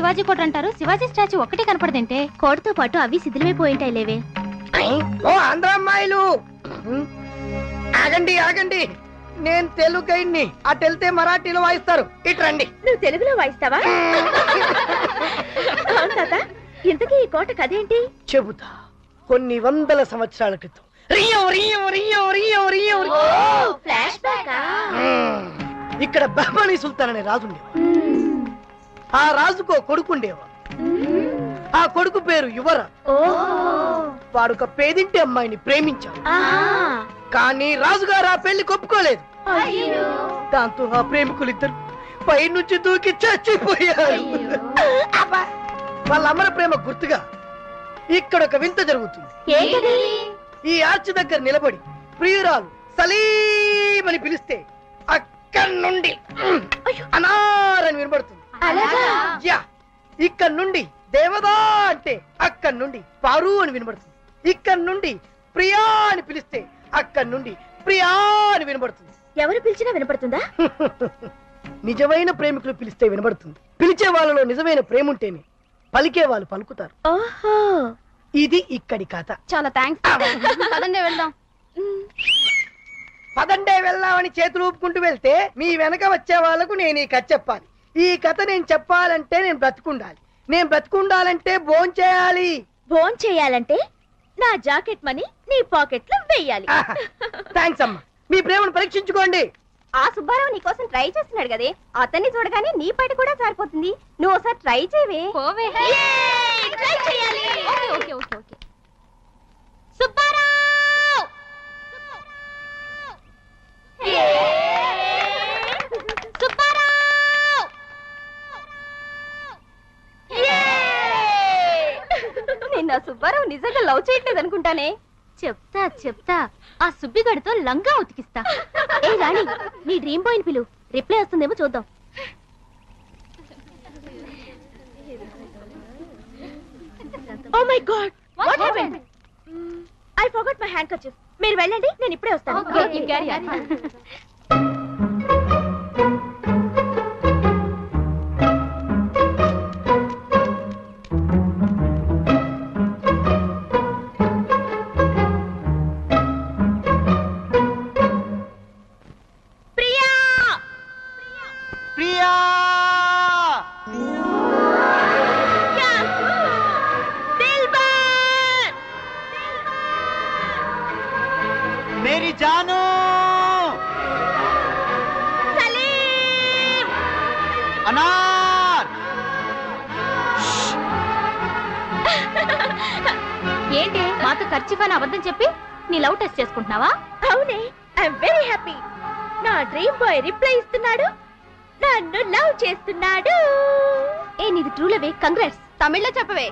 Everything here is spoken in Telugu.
శివాజీ కోట అంటారు, శివాజీ స్టాచ్యూ ఒక్కటే కనపడదంటే. కోటతో పాటు అవి శిథిలమైపోయింటాయి లేవే. ఓ ఆంధ్ర అమ్మాయిలు, ఆగండి ఆగండి, నేను తెలుగు గైడ్ని. అటు వెళ్తే మరాఠీలో వాయిస్తారు, ఇటు రండి. నువ్వు తెలుగులో వాయిస్తావా? ఇంతకీ ఈ కోట కదేంటి? చెబుతా. కొన్ని వందల సంవత్సరాల క్రితం ఇక్కడ బహ్మనీ సుల్తాన్ అనే రాజు ఉండేవాడు. ఆ రాజుకో కొడుకుండేవాడు. ఆ కొడుకు పేరు యువరా. వాడొక పేదింటి అమ్మాయిని ప్రేమించాడు. కానీ రాజుగారు ఆ పెళ్లి ఒప్పుకోలేదు. దాంతో ఆ ప్రేమికులిద్దరు పై నుంచి దూకి చచ్చిపోయారు. వాళ్ళ అమ్మల ప్రేమ గుర్తుగా ఇక్కడ ఒక వింత జరుగుతుంది. ఈ ఆర్చ్ దగ్గర నిలబడి ప్రియురాలు సలీం అని పిలిస్తే అక్కడి నుండి అనారని వినబడుతుంది. ఇక్కడ నుండి దేవదా అంటే అక్కడి నుండి పారు అని వినబడుతుంది. ఇక్కడ నుండి ప్రియా అని పిలిస్తే అక్కడి నుండి ప్రియా అని వినబడుతుంది. ఎవరు పిలిచినా వినపడుతుందా? నిజమైన ప్రేమికులు పిలిస్తే వినబడుతుంది. పిలిచే వాళ్ళలో నిజమైన ప్రేమ ఉంటేనే పలికే వాళ్ళు పలుకుతారు. ఓహో, ఇది ఇక్కడి కథ. చాలా థ్యాంక్స్. పదండి వెళ్దాం. పదండే వెళ్దామని చేతులు ఊపుకుంటూ వెళ్తే మీ వెనక వచ్చే వాళ్ళకు నేను ఈ కథ చెప్పాలి. ఈ కథ నేను చెప్పాలంటే నేను బ్రతుకుండాలి. నేను బ్రతుకుండాలంటే భోంచేయాలి. భోంచేయాలంటే నా జాకెట్ మనీ నీ పాకెట్ లో వెయ్యాలి. థ్యాంక్స్ అమ్మా. మీ ప్రేమను పరీక్షించుకోండి. ఆ సుబ్బారావు నీ కోసం ట్రై చేస్తున్నాడు కదే, అతన్ని చూడగానే నీ పైట కూడా సారిపోతుంది. నువ్వు ఒకసారి ట్రై చేయవే. ట్రై చేయాలి. Okay okay okay okay. Subbarao, Subbarao. నిన్న సుబ్బారావు నిజంగా లవ్ చేయట్లేదు అనుకుంటానే. చెప్తా చెప్తా, ఆ సుబ్బిగడితో లంగా ఉతికిస్తా. ఏ రాణి, నీ డ్రీమ్ బాయ్ పిలు, రిప్లై వస్తుందేమో చూద్దాం. Oh my god, what happened? I forgot my handkerchief. మీరు వెళ్ళండి, నేను ఇప్పుడే వస్తాను. मेरी जानू, సలీం, अनार। ఏంటి మాతో ఖర్చుపని అబద్ధం చెప్పి నీ లవ్ టెస్ట్ చేసుకుంటున్నావా? అవునే, ఐఎమ్ వెరీ హ్యాపీ. నా డ్రీమ్ బాయ్ రిప్లై ఇస్తున్నాడు, నన్ను లవ్ చేస్తున్నాడు. ఏ నీది ట్రూ లవే, కంగ్రాట్స్. తమిళ్లో చెప్పవే.